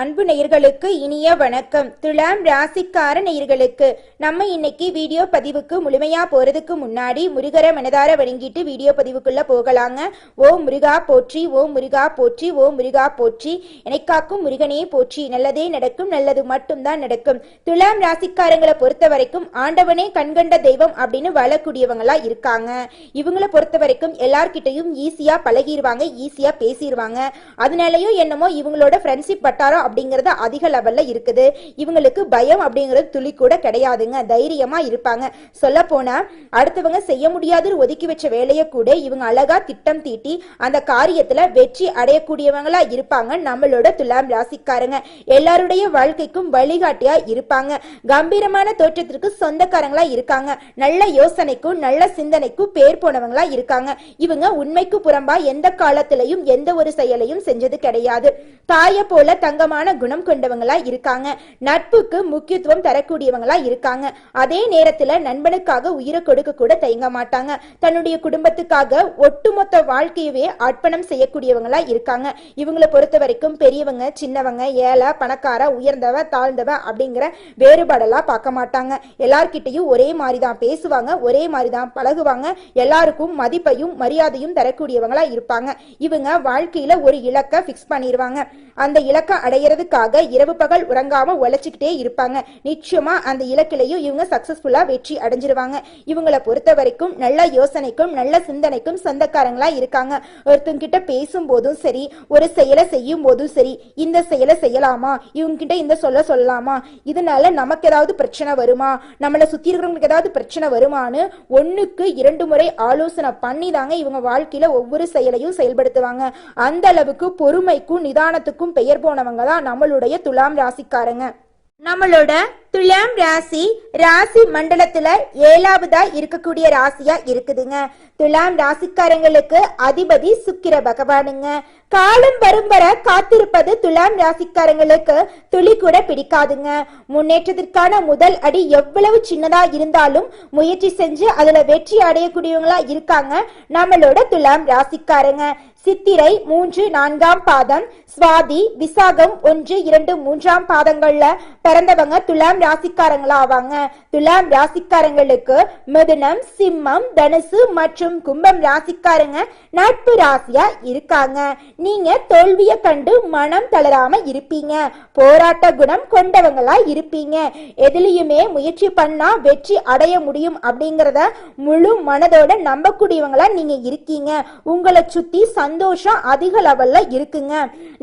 அன்பு நேயர்களுக்கு இனிய வணக்கம். துலாம் ராசிக்கார நேயர்களுக்கு நம்ம இன்னைக்கு வீடியோ பதிவுக்கு முழுமையா போறதுக்கு முன்னாடி முருகரை மனதார வணங்கிட்டு வீடியோ பதிவுக்குள்ள போகலாங்க. ஓம் முருகா போற்றி, ஓம் முருகா போற்றி, ஓம் முருகா போற்றி, எனக்காக்கும் முருகனே போற்றி. நல்லதே நடக்கும், நல்லது மட்டும்தான் நடக்கும். துலாம் ராசிக்காரங்களை பொறுத்த வரைக்கும் ஆண்டவனே கண்கண்ட தெய்வம் அப்படின்னு வாழக்கூடியவங்களா இருக்காங்க. இவங்களை பொறுத்த வரைக்கும் எல்லார்கிட்டையும் ஈஸியா பழகிடுவாங்க, ஈஸியா பேசிடுவாங்க. அதனாலயும் என்னமோ இவங்களோட ஃப்ரெண்ட்ஷிப் வட்டாரம் அப்படிங்கறது அதிக லெவல்ல இருக்குது. இவங்களுக்கு பயம் அப்படிங்கிறது துளி கூட கிடையாதுங்க. தைரியமா இருப்பாங்க. சொல்ல போனா அடுத்தவங்க செய்ய முடியாதுன்னு ஒதுக்கி வச்ச வேலையை கூட இவங்க அழகா திட்டம் தீட்டி அந்த காரியத்துல வெற்றி அடையக்கூடியவங்களா இருப்பாங்க. நம்மளோட துலாம் ராசிக்காரங்க எல்லாருடைய வாழ்க்கைக்கும் வழிகாட்டியா இருப்பாங்க. கம்பீரமான தோற்றத்திற்கு சொந்தக்காரங்களா இருக்காங்க. நல்ல யோசனைக்கும் நல்ல சிந்தனைக்கும் பேர் போனவங்களா இருக்காங்க. இவங்க உண்மைக்கு புறம்பா எந்த காலத்திலையும் எந்த ஒரு செயலையும் செஞ்சது கிடையாது. தாய போல தங்கமான குணம் கொண்டவங்களா இருக்காங்க. நட்புக்கு முக்கியத்துவம் தரக்கூடியவங்களா இருக்காங்க. அதே நேரத்துல நண்பனுக்காக உயிரை கொடுக்க கூட தயங்க மாட்டாங்க. தன்னுடைய குடும்பத்துக்காக ஒட்டுமொத்த வாழ்க்கையவே அர்ப்பணம் செய்யக்கூடியவங்களா இருக்காங்க. இவங்களை பொறுத்த வரைக்கும் பெரியவங்க சின்னவங்க, ஏழை பணக்கார, உயர்ந்தவ தாழ்ந்தவ அப்படிங்கிற வேறுபாடெல்லாம் பார்க்க மாட்டாங்க. எல்லார்கிட்டையும் ஒரே மாதிரிதான் பேசுவாங்க, ஒரே மாதிரிதான் பழகுவாங்க. எல்லாருக்கும் மதிப்பையும் மரியாதையும் தரக்கூடியவங்களா இருப்பாங்க. இவங்க வாழ்க்கையில ஒரு இலக்கை பிக்ஸ் பண்ணிடுவாங்க. அந்த இலக்கை அடையிறதுக்காக இரவு பகல் உறங்காம உழைச்சிக்கிட்டே இருப்பாங்க. நிச்சயமா அந்த இலக்கிலையும் இவங்க சக்சஸ்ஃபுல்லா வெற்றி அடைஞ்சிருவாங்க. இவங்களை பொறுத்த வரைக்கும் நல்ல யோசனைக்கும் நல்ல சிந்தனைக்கும் சொந்தக்காரங்களா இருக்காங்க. ஒருத்தங்க கிட்ட பேசும் போதும் சரி, ஒரு செயலை செய்யும் போதும் சரி, இந்த செயலை செய்யலாமா, இவங்க கிட்ட இந்த சொல்லலாமா, இதனால நமக்கு ஏதாவது பிரச்சனை வருமா, நம்மளை சுத்தி இருக்கிறவங்களுக்கு ஏதாவது பிரச்சனை வருமானு 1க்கு 2 முறை ஆலோசனை பண்ணி தாங்க இவங்க வாழ்க்கையில ஒவ்வொரு செயலையும் செயல்படுத்துவாங்க. அந்த அளவுக்கு பொறுமைக்கும் நிதானத்துக்கும் பெயர் போனவங்க தான் நம்மளுடைய துலாம் ராசிக்காரங்க. நம்மளோட துலாம் ராசி ராசி மண்டலத்துல 7வதா இருக்கக்கூடிய ராசியா இருக்குதுங்க. துலாம் ராசிக்காரங்களுக்கு அதிபதி சுக்கிர பகவானுங்க. காலம் வரும் வர காத்திருப்பது துலாம் ராசிக்காரங்களுக்கு துளி கூட பிடிக்காதுங்க. முன்னேற்றத்திற்கான முதல் அடி எவ்வளவு சின்னதா இருந்தாலும் முயற்சி செஞ்சு அதுல வெற்றி அடையக்கூடியவங்களா இருக்காங்க நம்மளோட துலாம் ராசிக்காரங்க. சித்திரை 3, 4ஆம் பாதம், சுவாதி, விசாகம் 1, 2, 3ஆம் பாதங்கள்ல பிறந்தவங்க துலாம் ராசிக்காரங்களா ஆவாங்க. துலாம் ராசிக்காரங்களுக்கு மிதுனம், சிம்மம், தனுசு மற்றும் கும்பம் ராசிக்காரங்க நட்பு ராசியா இருக்காங்க. நீங்க தோல்வியை கண்டு மனம் தளராம இருப்பீங்க. போராட்ட குணம் கொண்டவங்களா இருப்பீங்க. எதுலயுமே முயற்சி பண்ணா வெற்றி அடைய முடியும் அப்படிங்கறத முழு மனதோட நம்பக்கூடியவங்களா நீங்க இருக்கீங்க. உங்களை சுத்தி சந்தோஷம் அதிக லெவல்ல இருக்குங்க.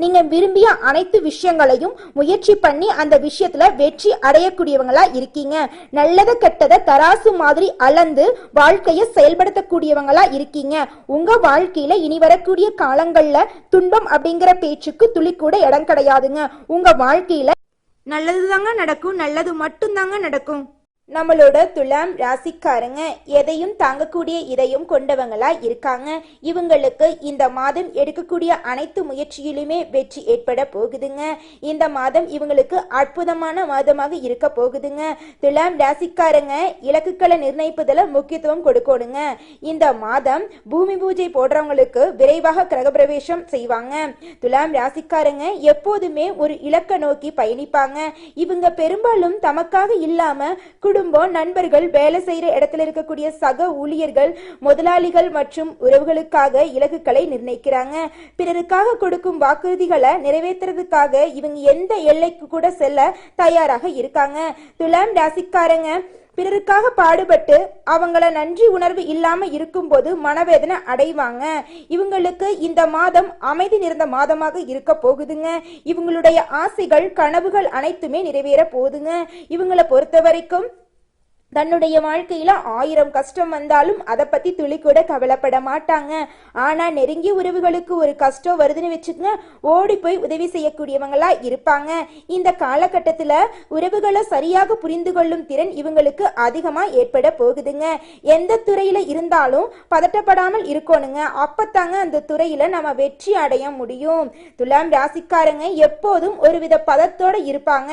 நீங்க விரும்பிய அனைத்து விஷயங்களையும் முயற்சி பண்ணி அந்த விஷயத்துல வெற்றி அடையக்கூடியவங்களா இருக்கீங்க. நல்லத கெட்டத தராசு மாதிரி அளந்து வாழ்க்கையை செயல்படுத்தக்கூடியவங்களா இருக்கீங்க. உங்க வாழ்க்கையில இனி வரக்கூடிய காலங்கள்ல துன்பம் அப்படிங்கிற பேச்சுக்கு துளி கூட இடம் கிடையாதுங்க. உங்க வாழ்க்கையில நல்லதுதாங்க நடக்கும், நல்லது மட்டும் தாங்க நடக்கும். நம்மளோட துலாம் ராசிக்காரங்க எதையும் தாங்கக்கூடிய இதயம் கொண்டவங்களா இருக்காங்க. இவங்களுக்கு இந்த மாதம் எடுக்கக்கூடிய அனைத்து முயற்சியிலுமே வெற்றி ஏற்பட போகுதுங்க. இந்த மாதம் இவங்களுக்கு அற்புதமான மாதமாக இருக்க போகுதுங்க. துலாம் ராசிக்காரங்க இலக்குகளை நிர்ணயிப்பதில் முக்கியத்துவம் கொடுக்கணுங்க. இந்த மாதம் பூமி பூஜை போடுறவங்களுக்கு விரைவாக கிரகப்பிரவேசம் செய்வாங்க. துலாம் ராசிக்காரங்க எப்போதுமே ஒரு இலக்கை நோக்கி பயணிப்பாங்க. இவங்க பெரும்பாலும் தமக்காக இல்லாம குடும்பம், நண்பர்கள், வேலை செய்யற இடத்துல இருக்கக்கூடிய சக ஊழியர்கள், முதலாளிகள் மற்றும் உறவுகளுக்காக இலக்குகளை நிர்ணயிக்கிறாங்க. பிறருக்காக கொடுக்கும் வாக்குறுதிகளை நிறைவேற்றுறதுக்காக இவங்க எந்த எல்லைக்கு கூட செல்ல தயாராக இருக்காங்க. துலாம் ராசிக்காரங்க பிறருக்காக பாடுபட்டு அவங்கள நன்றி உணர்வு இல்லாம இருக்கும்போது மனவேதனை அடைவாங்க. இவங்களுக்கு இந்த மாதம் அமைதி நிறைந்த மாதமாக இருக்க போகுதுங்க. இவங்களுடைய ஆசைகள் கனவுகள் அனைத்துமே நிறைவேற போகுதுங்க. இவங்களை பொறுத்த வரைக்கும் தன்னுடைய வாழ்க்கையில 1000 கஷ்டம் வந்தாலும் அதை பத்தி துளி கூட கவலைப்பட மாட்டாங்க. ஆனா நெருங்கிய உறவுகளுக்கு ஒரு கஷ்டம் வருதுன்னு வச்சுக்கங்க, ஓடி போய் உதவி செய்யக்கூடியவங்களா இருப்பாங்க. இந்த காலகட்டத்துல உறவுகளை சரியாக புரிந்து கொள்ளும் திறன் இவங்களுக்கு அதிகமா ஏற்பட போகுதுங்க. எந்த துறையில இருந்தாலும் பதட்டப்படாமல் இருக்கணுங்க. அப்பத்தாங்க அந்த துறையில நம்ம வெற்றி அடைய முடியும். துலாம் ராசிக்காரங்க எப்போதும் ஒருவித பதத்தோட இருப்பாங்க.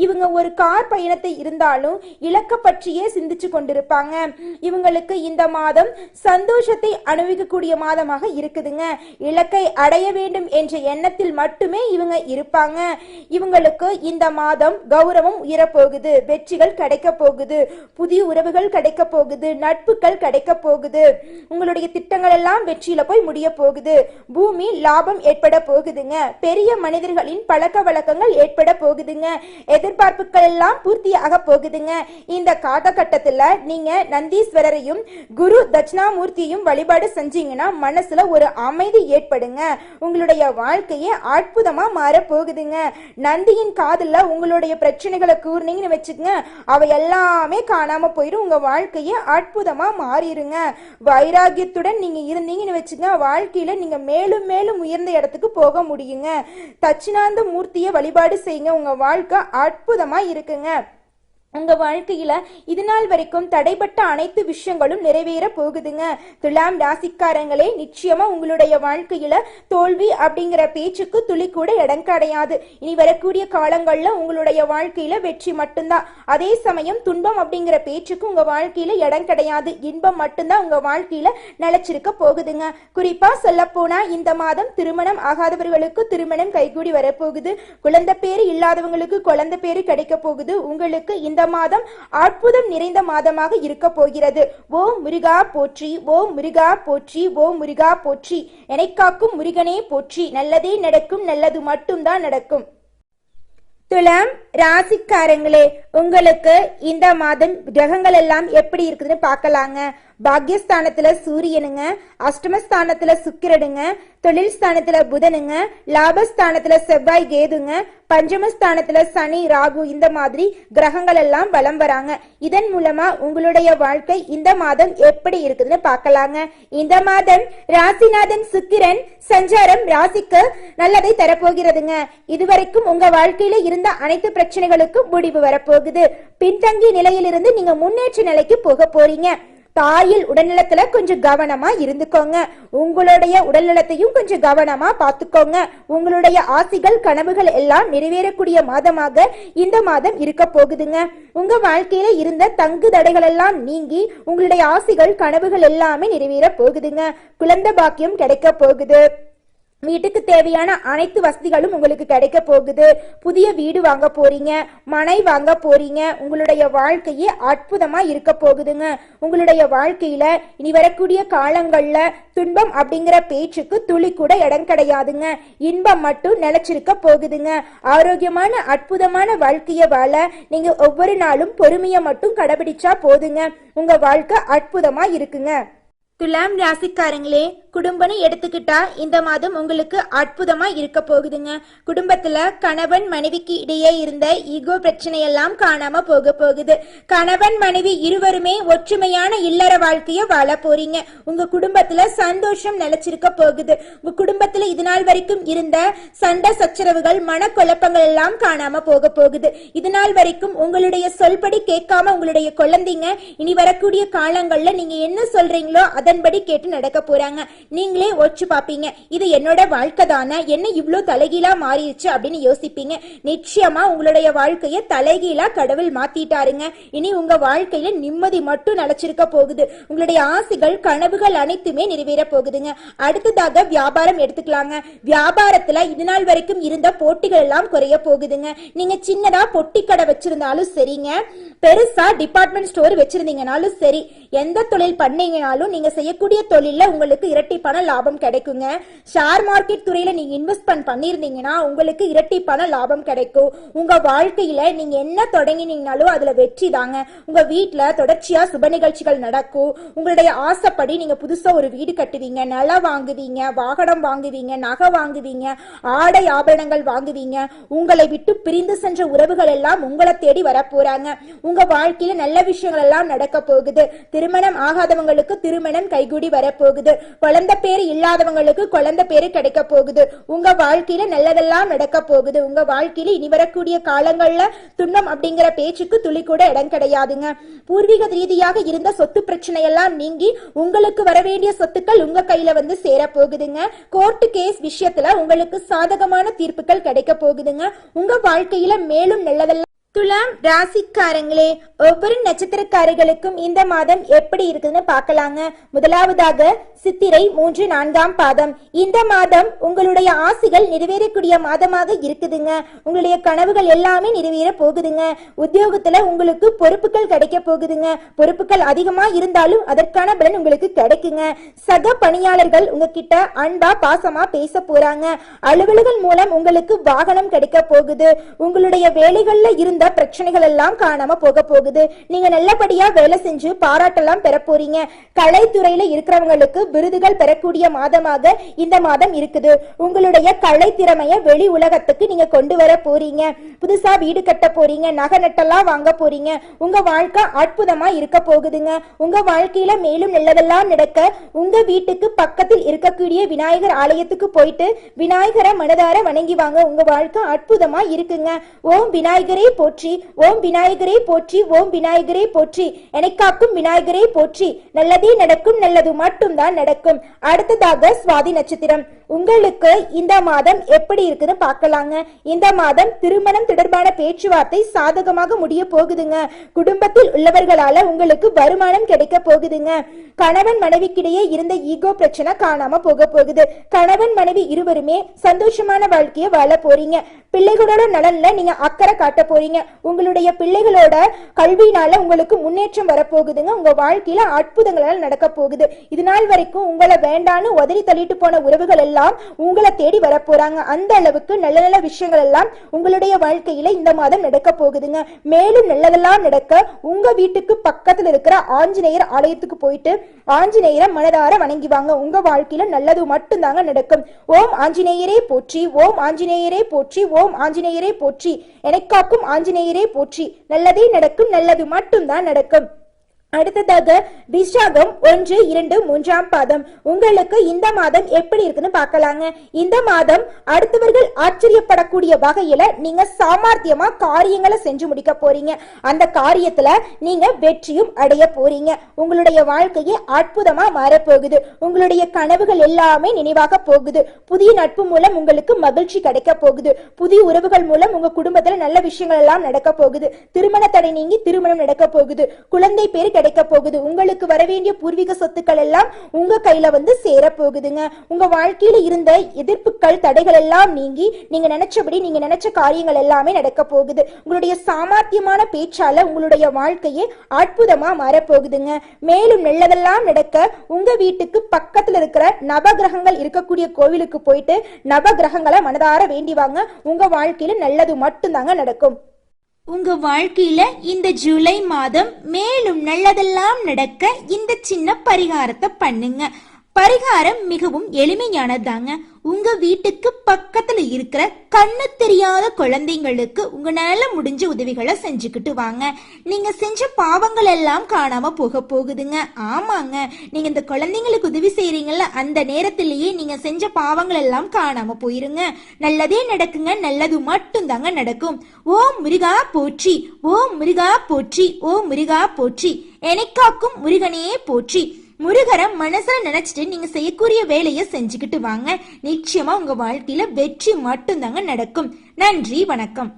இவங்க ஒரு கார் பயணத்தை இருந்தாலும் இலக்க பற்றிய பத்தியே சிந்திச்சு கொண்டிருப்பாங்க. இவங்களுக்கு இந்த மாதம் சந்தோஷத்தை அனுபவிக்கக்கூடிய மாதமாக இருக்குதுங்க. இலக்கை அடைய வேண்டும் என்ற எண்ணத்தில் மட்டுமே இவங்க இருப்பாங்க. இவங்களுக்கு இந்த மாதம் கௌரவம் உயரப்போகுது, வெற்றிகள் கிடைக்க போகுது, புதிய உறவுகள் கிடைக்க போகுது, நட்புகள் கிடைக்க போகுது, உங்களுடைய திட்டங்கள் எல்லாம் வெற்றியில போய் முடிய போகுது, பூமி லாபம் ஏற்பட போகுதுங்க, பெரிய மனிதர்களின் பழக்க வழக்கங்கள் ஏற்பட போகுதுங்க, எதிர்பார்ப்புகள் எல்லாம் பூர்த்தியாக போகுதுங்க. இந்த காலகட்டத்துல நீங்க நந்தீஸ்வரரையும் குரு தட்சிணாமூர்த்தியையும் வழிபாடு செஞ்சீங்கன்னா மனசுல ஒரு அமைதி ஏற்படுங்க. உங்களுடைய வாழ்க்கையே அற்புதமா மாற போகுதுங்க. நந்தியின் காதுல உங்களுடைய பிரச்சனைகளை கூர்னீங்கன்னு வச்சுக்கங்க, அவை எல்லாமே காணாம போயிடும். உங்க வாழ்க்கையே அற்புதமா மாறிடுங்க. வைராகியத்துடன் நீங்க இருந்தீங்கன்னு வச்சுங்க, வாழ்க்கையில நீங்க மேலும் மேலும் உயர்ந்த இடத்துக்கு போக முடியுங்க. தட்சிணாந்த மூர்த்தியை வழிபாடு செய்யுங்க. உங்க வாழ்க்கை அற்புதமா இருக்குங்க. உங்க வாழ்க்கையில இது நாள் வரைக்கும் தடைப்பட்ட அனைத்து விஷயங்களும் நிறைவேற போகுதுங்க. துலாம் ராசிக்காரங்களே, நிச்சயமா உங்களுடைய வாழ்க்கையில தோல்வி அப்படிங்கிற பேச்சுக்கு துளி கூட இடம் கிடையாது. இனி வரக்கூடிய காலங்கள்ல உங்களுடைய வாழ்க்கையில வெற்றி மட்டும்தான். அதே சமயம் துன்பம் அப்படிங்கிற பேச்சுக்கு உங்க வாழ்க்கையில இடம் கிடையாது. இன்பம் மட்டும்தான் உங்க வாழ்க்கையில நிலைச்சிருக்க போகுதுங்க. குறிப்பா சொல்ல போனா இந்த மாதம் திருமணம் ஆகாதவர்களுக்கு திருமணம் கைகூடி வரப்போகுது. குழந்தை பேரு இல்லாதவங்களுக்கு குழந்தை பேரு கிடைக்க போகுது. உங்களுக்கு இந்த மாதம் அற்புதம் நிறைந்த மாதமாக இருக்க போகிறது. ஓம் முருகா போற்றி, ஓம் முருகா போற்றி, ஓம் முருகா போற்றி. என்னை காக்கும் முருகனே போற்றி. நல்லதே நடக்கும், நல்லது மட்டும்தான் நடக்கும். துலாம் ராசிக்காரங்களே, உங்களுக்கு இந்த மாதம் கிரகங்கள் எல்லாம் எப்படி இருக்குதுன்னு பார்க்கலாங்க. பாக்யஸ்தானத்துல சூரியனுங்க, அஷ்டமஸ்தானத்துல சுக்கிரனுங்க, தொழில் ஸ்தானத்துல புதனுங்க, லாபஸ்தானத்துல செவ்வாய் கேதுங்க, பஞ்சமஸ்தானத்துல சனி ராகு, இந்த மாதிரி கிரகங்கள் எல்லாம் வலம் வராங்க. இதன் மூலமா உங்களுடைய வாழ்க்கை இந்த மாதம் எப்படி இருக்குதுன்னு பார்க்கலாங்க. இந்த மாதம் ராசிநாதன் சுக்கிரன் சஞ்சாரம் ராசிக்கு நல்லதை தரப்போகிறதுங்க. இதுவரைக்கும் உங்க வாழ்க்கையில இருந்த அனைத்து பிரச்சனைகளுக்கும் முடிவு வரப்போகுது. பின்தங்கிய நிலையிலிருந்து நீங்க முன்னேற்ற நிலைக்கு போக போறீங்க. தாயில் உடல்நலத்துல கொஞ்சம் கவனமா இருந்துக்கோங்க. உங்களுடைய உடல்நலத்தையும் கொஞ்சம் கவனமா பார்த்துக்கோங்க. உங்களுடைய ஆசைகள் கனவுகள் எல்லாம் நிறைவேறக்கூடிய மாதமாக இந்த மாதம் இருக்க போகுதுங்க. உங்க வாழ்க்கையில இருந்த தங்கு தடைகள் எல்லாம் நீங்கி உங்களுடைய ஆசைகள் கனவுகள் எல்லாமே நிறைவேற போகுதுங்க. குழந்தை பாக்கியம் கிடைக்க போகுது. வீட்டுக்கு தேவையான அனைத்து வசதிகளும் உங்களுக்கு கிடைக்க போகுது. புதிய வீடு வாங்க போறீங்க, மனை வாங்க போறீங்க. உங்களுடைய வாழ்க்கையே அற்புதமா இருக்க போகுதுங்க. உங்களுடைய வாழ்க்கையில இனி வரக்கூடிய காலங்கள்ல துன்பம் அப்படிங்கிற பேச்சுக்கு துளி கூட இடம் கிடையாதுங்க. இன்பம் மட்டும் நிலைச்சிருக்க போகுதுங்க. ஆரோக்கியமான அற்புதமான வாழ்க்கைய வாழ நீங்க ஒவ்வொரு நாளும் பொறுமையை மட்டும் கடைபிடிச்சா போதுங்க. உங்க வாழ்க்கை அற்புதமா இருக்குங்க. துலாம் ராசிக்காரங்களே, குடும்பம்னு எடுத்துக்கிட்டா இந்த மாதம் உங்களுக்கு அற்புதமா இருக்க போகுதுங்க. குடும்பத்துல கணவன் மனைவிக்கு இடையே இருந்த ஈகோ பிரச்சனையெல்லாம் காணாம போக போகுது. கணவன் மனைவி இருவருமே ஒற்றுமையான இல்லற வாழ்க்கைய வாழ போறீங்க. உங்க குடும்பத்துல சந்தோஷம் நிலைச்சிருக்க போகுது. உங்க குடும்பத்துல இது நாள் வரைக்கும் இருந்த சண்டை சச்சரவுகள் மனக்குழப்பங்கள் எல்லாம் காணாம போக போகுது. இது நாள் வரைக்கும் உங்களுடைய சொல்படி கேட்காம உங்களுடைய குழந்தைங்க இனி வரக்கூடிய காலங்கள்ல நீங்க என்ன சொல்றீங்களோ அதன்படி கேட்டு நடக்க போறாங்க. நீங்களே ஒச்சு பாப்பீங்க, இது என்னோட வாழ்க்கை தானே, என்ன இவ்வளோ தலைகீழா மாறிடுச்சு அப்படின்னு யோசிப்பீங்க. நிச்சயமா உங்களுடைய வாழ்க்கைய தலைகீழா கடவுள் மாத்திட்டாருங்க. இனி உங்க வாழ்க்கையில நிம்மதி மட்டும் நிலைச்சிருக்க போகுது. உங்களுடைய ஆசைகள் கனவுகள் அனைத்துமே நிறைவேற போகுதுங்க. அடுத்ததாக வியாபாரம் எடுத்துக்கலாங்க. வியாபாரத்துல இது நாள் வரைக்கும் இருந்த போட்டிகள் எல்லாம் குறைய போகுதுங்க. நீங்க சின்னதா பொட்டி கடை வச்சிருந்தாலும் சரிங்க, பெருசா டிபார்ட்மெண்ட் ஸ்டோர் வச்சிருந்தீங்கனாலும் சரி, எந்த தொழில் பண்ணீங்கனாலும் நீங்க செய்யக்கூடிய தொழில உங்களுக்கு இரட்டிப்பான லாபம் கிடைக்குங்க. ஷேர் மார்க்கெட் துறையில நீங்க இன்வெஸ்ட்மெண்ட் பண்ணிருந்தீங்கன்னா உங்களுக்கு இரட்டிப்பான லாபம் கிடைக்கும். உங்க வாழ்க்கையில நீங்க என்ன தொடங்கினீங்கனாலும் அதுல வெற்றி தாங்க. உங்க வீட்டுல தொடர்ச்சியா சுப நிகழ்ச்சிகள் நடக்கும். உங்களுடைய ஆசைப்படி நீங்க புதுசா ஒரு வீடு கட்டுவீங்க, நிலம் வாங்குவீங்க, வாகனம் வாங்குவீங்க, நகை வாங்குவீங்க, ஆடை ஆபரணங்கள் வாங்குவீங்க. உங்களை விட்டு பிரிந்து சென்ற உறவுகள் எல்லாம் உங்களை தேடி வர போறாங்க. உங்க வாழ்க்கையில நல்ல விஷயங்கள் எல்லாம் நடக்க போகுது. திருமணம் ஆகாதவங்களுக்கு திருமணம் கைகூடி வரப்போகுது. குழந்தை பேரு இல்லாதவங்களுக்கு குழந்தை பேரு கிடைக்க போகுது. உங்க வாழ்க்கையில நல்லதெல்லாம் நடக்க போகுது. உங்க வாழ்க்கையில இனி வரக்கூடிய காலங்கள்ல துன்பம் அப்படிங்கிற பேச்சுக்கு துளி கூட இடம் கிடையாதுங்க. பூர்வீக ரீதியாக இருந்த சொத்து பிரச்சனை எல்லாம் நீங்கி உங்களுக்கு வர வேண்டிய சொத்துக்கள் உங்க கையில வந்து சேர போகுதுங்க. கோர்ட்டு கேஸ் விஷயத்துல, விஷயத்துல உங்களுக்கு சாதகமான தீர்ப்புகள் கிடைக்க போகுதுங்க. உங்க வாழ்க்கையில மேலும் நல்லதெல்லாம். துலாம் ராசிக்காரங்களே, ஒவ்வொரு நட்சத்திரக்காரர்களுக்கும் இந்த மாதம் எப்படி இருக்குதுன்னு பார்க்கலாங்க. முதலாவதாக சித்திரை 3, 4ஆம் பாதம். இந்த மாதம் உங்களுடைய ஆசைகள் நிறைவேறக்கூடிய மாதமாக இருக்குதுங்க. உங்களுடைய கனவுகள் எல்லாமே நிறைவேற போகுதுங்க. உத்தியோகத்துல உங்களுக்கு பொறுப்புகள் கிடைக்க போகுதுங்க. பொறுப்புகள் அதிகமா இருந்தாலும் அதற்கான பலன் உங்களுக்கு கிடைக்குங்க. சக பணியாளர்கள் உங்ககிட்ட அன்பா பாசமா பேச போறாங்க. அலுவலகம் மூலம் உங்களுக்கு வாகனம் கிடைக்க போகுது. உங்களுடைய வேலைகள்ல இருந்த பிரச்சனைகள் எல்லாம் காணாம போக போகுது. நீங்க நல்லபடியா வேலை செஞ்சு பாராட்டெல்லாம் பெற போறீங்க. கலைத்துறையில இருக்கிறவங்களுக்கு விருதுகள் பெறக்கூடிய மாதமாக இந்த மாதம் இருக்குது. உங்களுடைய கலை திறமைய வெளி உலகத்துக்கு நீங்க கொண்டு வர போறீங்க. புதுசா வீடு கட்ட போறீங்க. நகை நட்டெல்லாம் வாங்க போறீங்க. உங்க வாழ்க்கை அற்புதமா இருக்க போகுதுங்க. உங்க வாழ்க்கையில மேலும் நல்லதெல்லாம் நடக்க உங்க வீட்டுக்கு பக்கத்தில் இருக்கக்கூடிய விநாயகர் ஆலயத்துக்கு போயிட்டு விநாயகரை மனதார வணங்கி வாங்க. உங்க வாழ்க்கை அற்புதமா இருக்குங்க. ஓம் விநாயகரே போற்றி, ஓம் விநாயகரே போற்றி, ஓம் விநாயகரே போற்றி, எனக்காக்கும் விநாயகரே போற்றி. நல்லதே நடக்கும், நல்லது மட்டும் தான் நடக்கும். அடுத்ததாக சுவாதி நட்சத்திரம். உங்களுக்கு இந்த மாதம் எப்படி இருக்குன்னு பார்க்கலாங்க. இந்த மாதம் திருமணம் தொடர்பான பேச்சுவார்த்தை சாதகமாக முடிய போகுதுங்க. குடும்பத்தில் உள்ளவர்களால உங்களுக்கு வருமானம் கிடைக்க போகுதுங்க. கணவன் மனைவிக்கிடையே இருந்த ஈகோ பிரச்சனை காணாம போக போகுது. கணவன் மனைவி இருவருமே சந்தோஷமான வாழ்க்கையை வாழ போறீங்க. பிள்ளைகளோட நலன்ல நீங்க அக்கறை காட்ட போறீங்க. உங்களுடைய பிள்ளைகளோட கல்வியினால உங்களுக்கு முன்னேற்றம் வரப்போகுதுங்க. உங்க வாழ்க்கையில அற்புதங்களால் நடக்க போகுது. இது நாள் வரைக்கும் உங்களை வேண்டான்னு உதறி தள்ளிட்டு போன உறவுகள் எல்லாம் உங்களை தேடி வர போறாங்க. அந்த அளவுக்கு நல்ல நல்ல விஷயங்கள் எல்லாம் உங்களுடைய வாழ்க்கையில இந்த மாதம் நடக்க போகுதுங்க. மேலும் நல்லதெல்லாம் நடக்க உங்க வீட்டுக்கு பக்கத்துல இருக்கிற ஆஞ்சநேயர் ஆலயத்துக்கு போயிட்டு ஆஞ்சநேயரை மனதார வணங்கி வாங்க. உங்க வாழ்க்கையில நல்லது மட்டும் தாங்க நடக்கும். ஓம் ஆஞ்சநேயரே போற்றி, ஓம் ஆஞ்சநேயரே போற்றி, ஓம் ஆஞ்சநேயரே போற்றி, எனக்காக்கும் ஆஞ்சநேயரே போற்றி. நல்லதே நடக்கும், நல்லது மட்டும் தான் நடக்கும். அடுத்ததாக விசாகம் 1, 2, 3ஆம் பாதம். உங்களுக்கு இந்த மாதம் எப்படி இருக்குன்னு பார்க்கலாங்க. இந்த மாதம் அடுத்தவர்கள் ஆச்சரியப்படக்கூடிய வகையில நீங்க சாமர்த்தியமா காரியங்களை செஞ்சு முடிக்க போறீங்க. அந்த காரியத்துல நீங்க வெற்றியும் அடைய போறீங்க. உங்களுடைய வாழ்க்கையே அற்புதமா மாறப்போகுது. உங்களுடைய கனவுகள் எல்லாமே நினைவாக போகுது. புதிய நட்பு மூலம் உங்களுக்கு மகிழ்ச்சி கிடைக்க போகுது. புதிய உறவுகள் மூலம் உங்க குடும்பத்துல நல்ல விஷயங்கள் எல்லாம் நடக்க போகுது. திருமண தடை நீங்கி திருமணம் நடக்க போகுது. குழந்தை பேர் கிடைக்க போகுது. உங்களுக்கு வர வேண்டிய பூர்வீக சொத்துக்கள் எல்லாம் உங்க கையில வந்து சேர போகுதுங்க. உங்க வாழ்க்கையில இருந்த எதிர்ப்புகள் தடைகள் எல்லாம் நீங்கி நீங்க நினைச்சபடி நீங்க நினைச்ச காரியங்கள் எல்லாமே நடக்க போகுது. உங்களுடைய சாமர்த்தியமான பேச்சால உங்களுடைய வாழ்க்கையே அற்புதமா மாறப்போகுதுங்க. மேலும் நல்லதெல்லாம் நடக்க உங்க வீட்டுக்கு பக்கத்துல இருக்கிற நவகிரகங்கள் இருக்கக்கூடிய கோவிலுக்கு போயிட்டு நவகிரகங்களை மனதார வேண்டிவாங்க. உங்க வாழ்க்கையில நல்லது மட்டும் தாங்க நடக்கும். உங்க வாழ்க்கையில இந்த ஜூலை மாதம் மேலும் நல்லதெல்லாம் நடக்க இந்த சின்ன பரிகாரத்தை பண்ணுங்க. பரிகாரம் மிகவும் எளிமையானதாங்க. உங்க வீட்டுக்கு பக்கத்துல இருக்கிற கண்ணு தெரியாத குழந்தைங்களுக்கு உங்களால முடிஞ்ச உதவிகளை செஞ்சுக்கிட்டு வாங்க. நீங்க செஞ்ச பாவங்கள் எல்லாம் காணாம போக போகுதுங்க. ஆமாங்க, நீங்க இந்த குழந்தைங்களுக்கு உதவி செய்யறீங்கல்ல, அந்த நேரத்திலேயே நீங்க செஞ்ச பாவங்கள் எல்லாம் காணாம போயிருங்க. நல்லதே நடக்குங்க, நல்லது மட்டும் தாங்க நடக்கும். ஓம் முருகா போற்றி, ஓம் முருகா போற்றி, ஓம் முருகா போற்றி, எனக்காக்கும் முருகனே போற்றி. முருகரை மனசுல நினைச்சிட்டு நீங்க செய்யக்கூடிய வேலையை செஞ்சுக்கிட்டு வாங்க. நிச்சயமா உங்க வாழ்க்கையில வெற்றி மட்டும் தாங்க நடக்கும். நன்றி, வணக்கம்.